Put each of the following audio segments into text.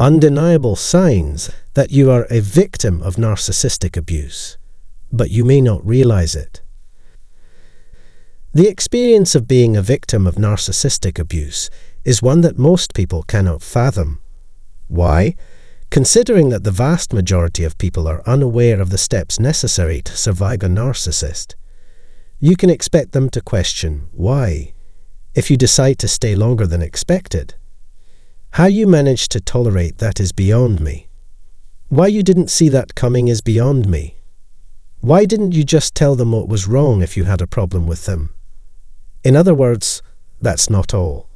undeniable signs that you are a victim of narcissistic abuse, but you may not realize it. The experience of being a victim of narcissistic abuse is one that most people cannot fathom. Why? Considering that the vast majority of people are unaware of the steps necessary to survive a narcissist. You can expect them to question why, if you decide to stay longer than expected. How you managed to tolerate that is beyond me. Why you didn't see that coming is beyond me. Why didn't you just tell them what was wrong if you had a problem with them? In other words, that's not all.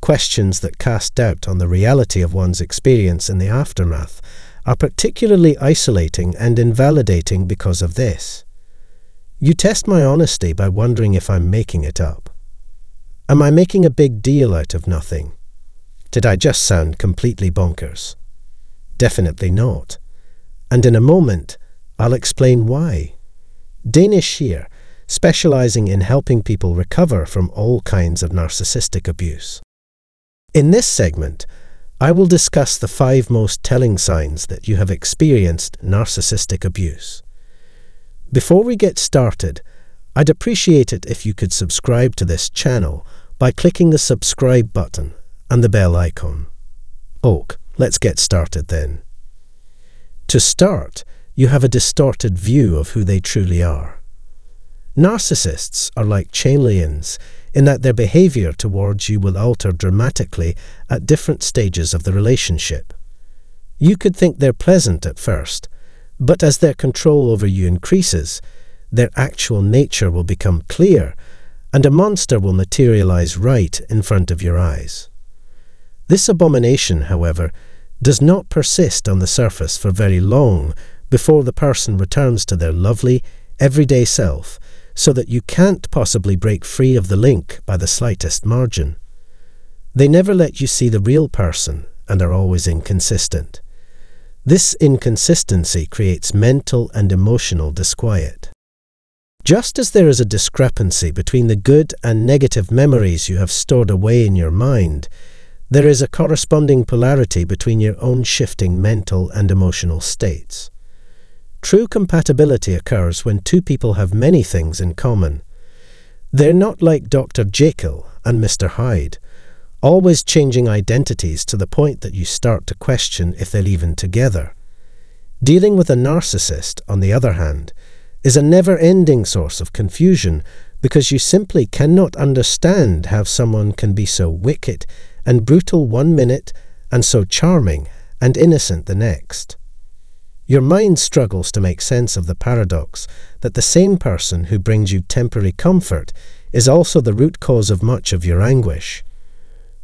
Questions that cast doubt on the reality of one's experience in the aftermath are particularly isolating and invalidating because of this. You test my honesty by wondering if I'm making it up. Am I making a big deal out of nothing? Did I just sound completely bonkers? Definitely not. And in a moment, I'll explain why. Danish here, specializing in helping people recover from all kinds of narcissistic abuse. In this segment, I will discuss the 5 most telling signs that you have experienced narcissistic abuse. Before we get started, I'd appreciate it if you could subscribe to this channel by clicking the subscribe button and the bell icon. Let's get started then. To start, you have a distorted view of who they truly are. Narcissists are like chameleons in that their behavior towards you will alter dramatically at different stages of the relationship. You could think they're pleasant at first, but as their control over you increases, their actual nature will become clear and a monster will materialize right in front of your eyes. This abomination, however, does not persist on the surface for very long before the person returns to their lovely, everyday self, so that you can't possibly break free of the link by the slightest margin. They never let you see the real person and are always inconsistent. This inconsistency creates mental and emotional disquiet. Just as there is a discrepancy between the good and negative memories you have stored away in your mind, there is a corresponding polarity between your own shifting mental and emotional states. True compatibility occurs when 2 people have many things in common. They're not like Dr. Jekyll and Mr. Hyde, always changing identities to the point that you start to question if they're even together. Dealing with a narcissist, on the other hand, is a never-ending source of confusion because you simply cannot understand how someone can be so wicked and brutal one minute and so charming and innocent the next. Your mind struggles to make sense of the paradox that the same person who brings you temporary comfort is also the root cause of much of your anguish.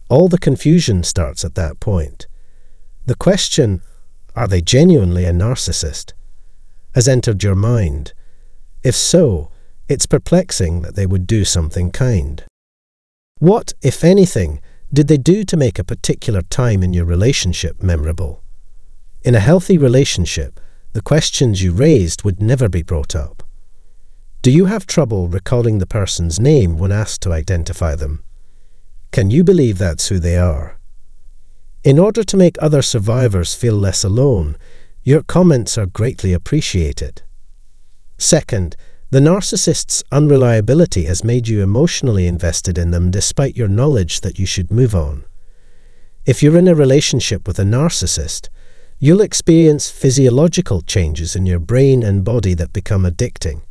All the confusion starts at that point. The question, are they genuinely a narcissist, has entered your mind. If so, it's perplexing that they would do something kind. What, if anything, did they do to make a particular time in your relationship memorable? In a healthy relationship, the questions you raised would never be brought up. Do you have trouble recalling the person's name when asked to identify them? Can you believe that's who they are? In order to make other survivors feel less alone, your comments are greatly appreciated. Second, the narcissist's unreliability has made you emotionally invested in them despite your knowledge that you should move on. If you're in a relationship with a narcissist, you'll experience physiological changes in your brain and body that become addicting.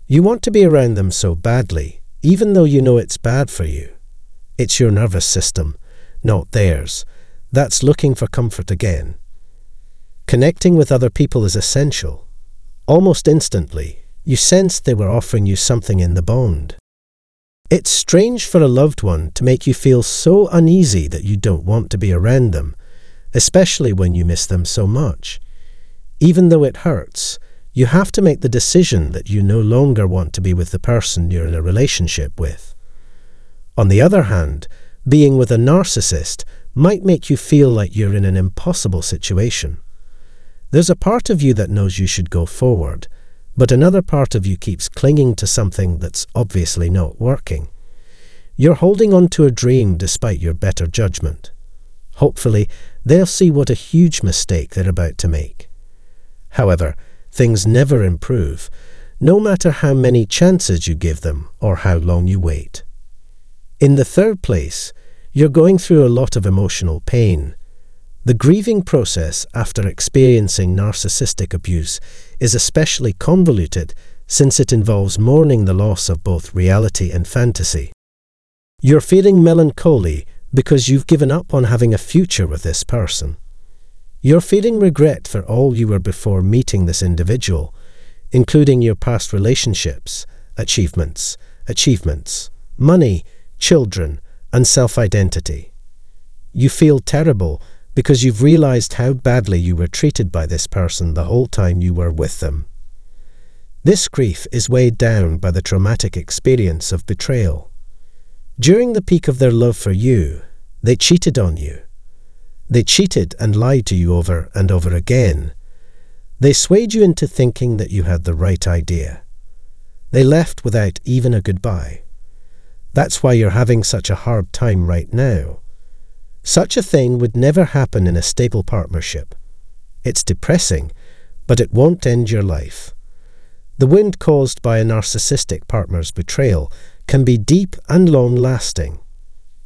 You want to be around them so badly, even though you know it's bad for you. It's your nervous system, not theirs, that's looking for comfort again. Connecting with other people is essential. Almost instantly, you sensed they were offering you something in the bond. It's strange for a loved one to make you feel so uneasy that you don't want to be around them, especially when you miss them so much. Even though it hurts, you have to make the decision that you no longer want to be with the person you're in a relationship with. On the other hand, being with a narcissist might make you feel like you're in an impossible situation. There's a part of you that knows you should go forward, but another part of you keeps clinging to something that's obviously not working. You're holding on to a dream despite your better judgment. Hopefully, they'll see what a huge mistake they're about to make. However, things never improve, no matter how many chances you give them or how long you wait. In the third place, you're going through a lot of emotional pain. The grieving process after experiencing narcissistic abuse is especially convoluted since it involves mourning the loss of both reality and fantasy. You're feeling melancholy because you've given up on having a future with this person. You're feeling regret for all you were before meeting this individual, including your past relationships, achievements, money, children, and self-identity. You feel terrible because you've realized how badly you were treated by this person the whole time you were with them. This grief is weighed down by the traumatic experience of betrayal. During the peak of their love for you, they cheated on you. They cheated and lied to you over and over again. They swayed you into thinking that you had the right idea. They left without even a goodbye. That's why you're having such a hard time right now. Such a thing would never happen in a stable partnership. It's depressing, but it won't end your life. The wound caused by a narcissistic partner's betrayal can be deep and long-lasting.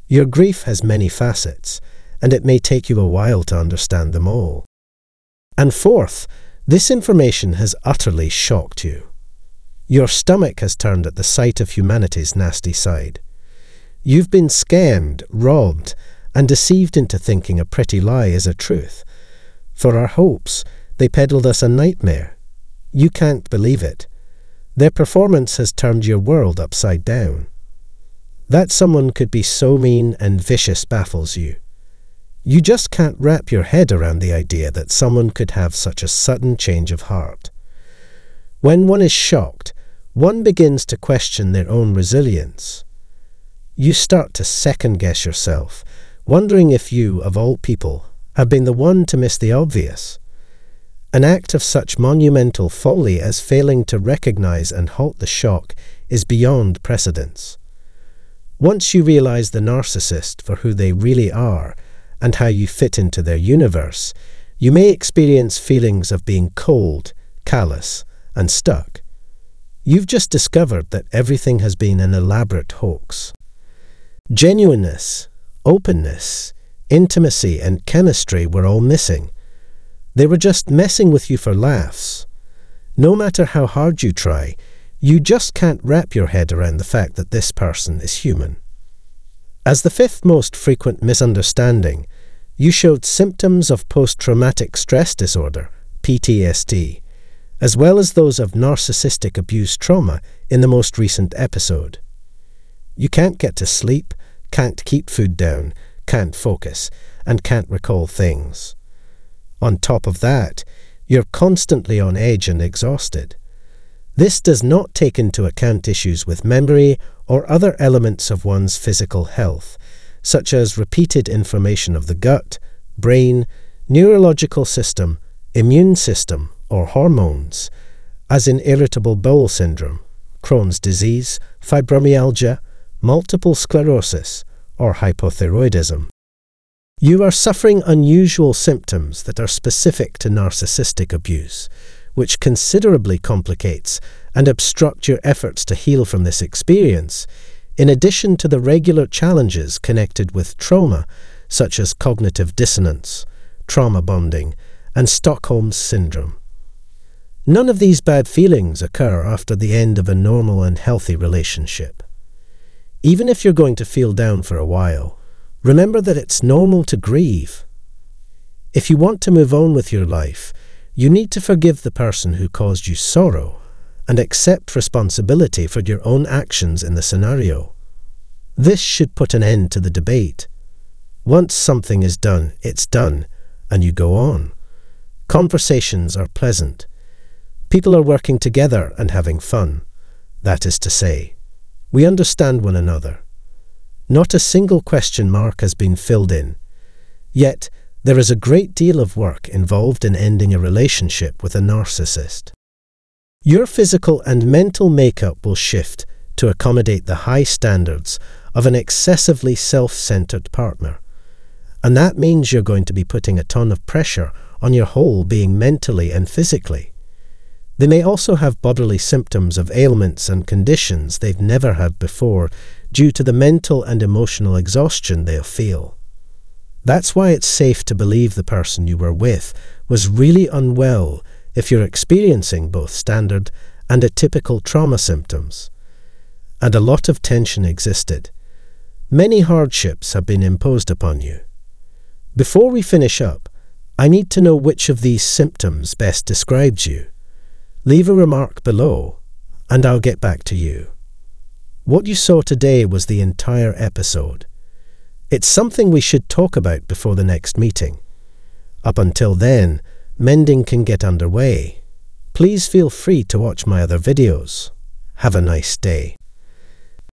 Your grief has many facets, and it may take you a while to understand them all. And fourth, this information has utterly shocked you. Your stomach has turned at the sight of humanity's nasty side. You've been scammed, robbed, and deceived into thinking a pretty lie is a truth. For our hopes, they peddled us a nightmare. You can't believe it. Their performance has turned your world upside down. That someone could be so mean and vicious baffles you. You just can't wrap your head around the idea that someone could have such a sudden change of heart. When one is shocked, one begins to question their own resilience. You start to second-guess yourself, wondering if you, of all people, have been the one to miss the obvious. An act of such monumental folly as failing to recognize and halt the shock is beyond precedence. Once you realize the narcissist for who they really are and how you fit into their universe, you may experience feelings of being cold, callous, and stuck. You've just discovered that everything has been an elaborate hoax. Genuineness, openness, intimacy, and chemistry were all missing. They were just messing with you for laughs. No matter how hard you try, you just can't wrap your head around the fact that this person is human. As the fifth most frequent misunderstanding, you showed symptoms of post-traumatic stress disorder, PTSD, as well as those of narcissistic abuse trauma in the most recent episode. You can't get to sleep, can't keep food down, can't focus, and can't recall things. On top of that, you're constantly on edge and exhausted. This does not take into account issues with memory or other elements of one's physical health, such as repeated inflammation of the gut, brain, neurological system, immune system, or hormones, as in irritable bowel syndrome, Crohn's disease, fibromyalgia, multiple sclerosis, or hypothyroidism. You are suffering unusual symptoms that are specific to narcissistic abuse, which considerably complicates and obstruct your efforts to heal from this experience, in addition to the regular challenges connected with trauma, such as cognitive dissonance, trauma bonding, and Stockholm syndrome. None of these bad feelings occur after the end of a normal and healthy relationship. Even if you're going to feel down for a while, remember that it's normal to grieve. If you want to move on with your life, you need to forgive the person who caused you sorrow and accept responsibility for your own actions in the scenario. This should put an end to the debate. Once something is done, it's done, and you go on. Conversations are pleasant. People are working together and having fun. That is to say, we understand one another. Not a single question mark has been filled in. Yet, there is a great deal of work involved in ending a relationship with a narcissist. Your physical and mental makeup will shift to accommodate the high standards of an excessively self-centered partner. And that means you're going to be putting a ton of pressure on your whole being mentally and physically. They may also have bodily symptoms of ailments and conditions they've never had before due to the mental and emotional exhaustion they'll feel. That's why it's safe to believe the person you were with was really unwell if you're experiencing both standard and atypical trauma symptoms. And a lot of tension existed. Many hardships have been imposed upon you. Before we finish up, I need to know which of these symptoms best describes you. Leave a remark below, and I'll get back to you. What you saw today was the entire episode. It's something we should talk about before the next meeting. Up until then, mending can get underway. Please feel free to watch my other videos. Have a nice day.